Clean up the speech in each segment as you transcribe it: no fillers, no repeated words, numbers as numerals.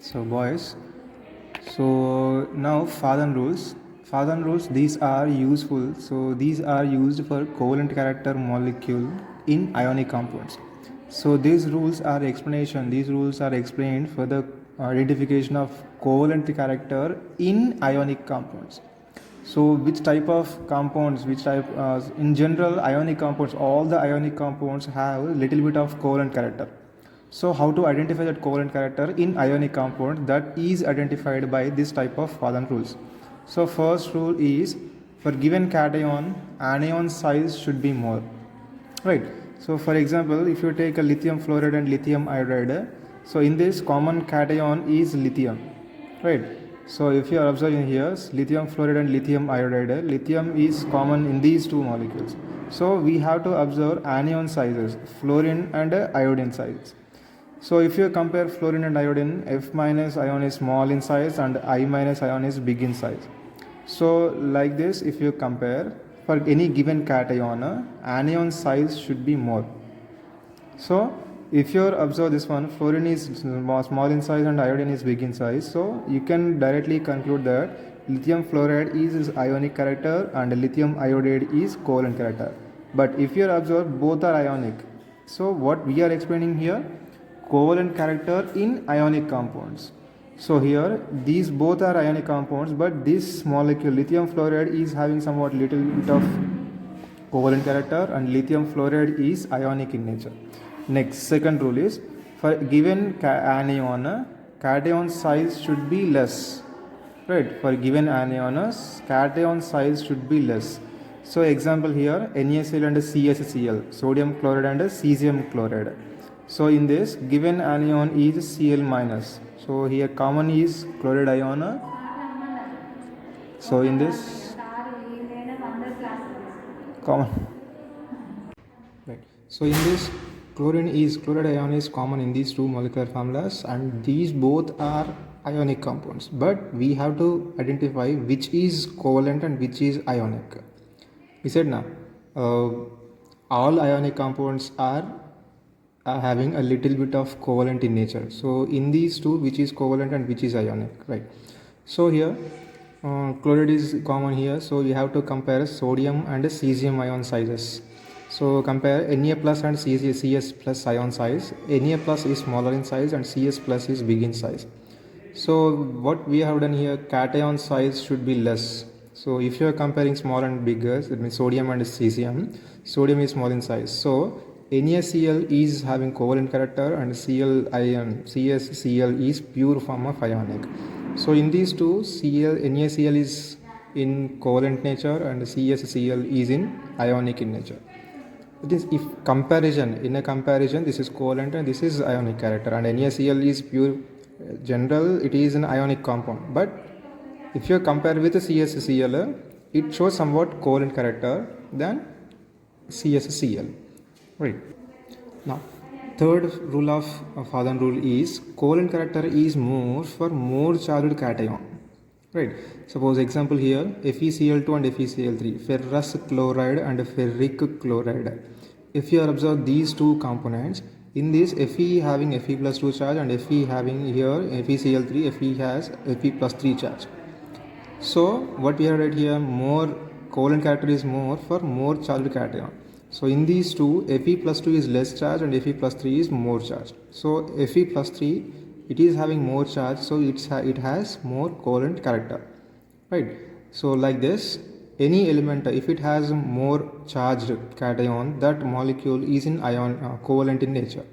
So boys, so now Faden rules. Faden rules, these are useful. So these are used for covalent character molecule in ionic compounds. So these rules are explanation. These rules are explained for the identification of covalent character in ionic compounds. So which type of compounds, in general ionic compounds, all the ionic compounds have a little bit of covalent character. So how to identify that covalent character in ionic compound, that is identified by this type of Faden rules. So first rule is, for given cation, anion size should be more. Right. So for example, if you take a lithium fluoride and lithium iodide, so in this common cation is lithium. Right. So if you are observing here, lithium fluoride and lithium iodide, lithium is common in these two molecules. So we have to observe anion sizes, fluorine and iodine sizes. So if you compare fluorine and iodine, F minus ion is small in size and I minus ion is big in size. So like this, if you compare for any given cation, anion size should be more. So if you observe this one, fluorine is small in size and iodine is big in size. So you can directly conclude that lithium fluoride is ionic character and lithium iodide is covalent character. But if you observe, both are ionic. So what we are explaining here, covalent character in ionic compounds. So here these both are ionic compounds, but this molecule lithium fluoride is having somewhat little bit of covalent character and lithium fluoride is ionic in nature. Next, second rule is, for given anion, cation size should be less. Right, for given anion, cation size should be less. So example here, NaCl and CaCl, sodium chloride and cesium chloride. So in this given anion is Cl minus. So here common is chloride ion. So in this common. Right. So in this chloride ion is common in these two molecular formulas, and these both are ionic compounds. But we have to identify which is covalent and which is ionic. We said now all ionic compounds are having a little bit of covalent in nature. So in these two, which is covalent and which is ionic, right? So here chloride is common here, so you have to compare sodium and cesium ion sizes. So compare Na plus and Cs plus ion size. Na plus is smaller in size and Cs plus is big in size. So what we have done here, cation size should be less. So if you are comparing small and bigger, that means sodium and cesium, sodium is small in size. So NaCl is having covalent character and CsCl is pure form of ionic. So in these two, NaCl is in covalent nature and CsCl is in ionic in nature. This if comparison, in a comparison, this is covalent and this is ionic character, and NaCl is pure general, it is an ionic compound. But if you compare with CsCl, it shows somewhat covalent character than CsCl. Right. Now, third rule of Faden rule is covalent character is more for more charged cation. Right. Suppose example here, FeCl2 and FeCl3, ferrous chloride and ferric chloride. If you observe these two components, in this Fe having Fe plus 2 charge and Fe having here FeCl3, Fe has Fe plus 3 charge. So what we have read here, more covalent character is more for more charged cation. So in these two, Fe plus 2 is less charged and Fe plus 3 is more charged. So Fe plus 3, it is having more charge, so it has more covalent character. Right. So like this, any element, if it has more charged cation, that molecule is in covalent in nature.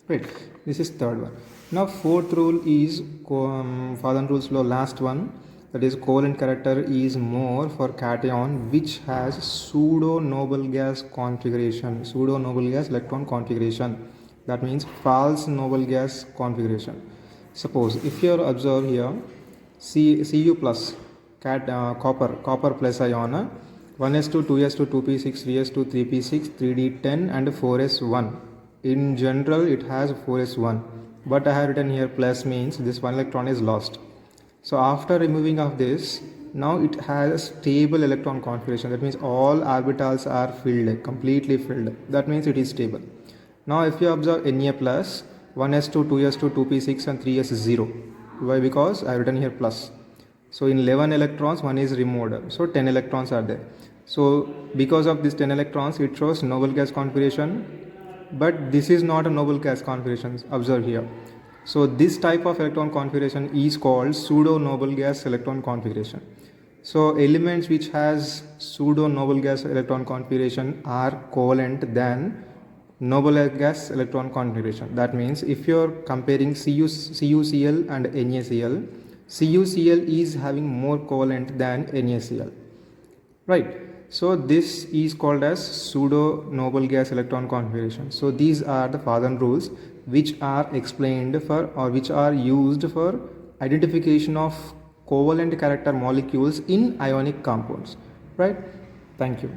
Right. This is third one. Now fourth rule is Faden rules law, last one. That is, covalent character is more for cation which has pseudo noble gas configuration, pseudo noble gas electron configuration. That means false noble gas configuration. Suppose if you observe here, Cu plus copper plus ion, 1s2, 2s2, 2p6, 3s2, 3p6, 3d10 and 4s1. In general it has 4s1, but I have written here plus, means this one electron is lost. So after removing of this, now it has a stable electron configuration. That means all orbitals are filled, completely filled. That means it is stable. Now if you observe Na plus, 1s2, 2s2, 2p6 and 3s0. Why? Because I have written here plus. So in 11 electrons, one is removed. So 10 electrons are there. So because of this 10 electrons, it shows noble gas configuration. But this is not a noble gas configuration. Observe here. So this type of electron configuration is called pseudo noble gas electron configuration. So elements which has pseudo noble gas electron configuration are covalent than noble gas electron configuration. That means if you are comparing CuCl and NaCl, CuCl is having more covalent than NaCl, right? So this is called as pseudo noble gas electron configuration. So these are the Faden rules which are explained for, or which are used for identification of covalent character molecules in ionic compounds, right? Thank you.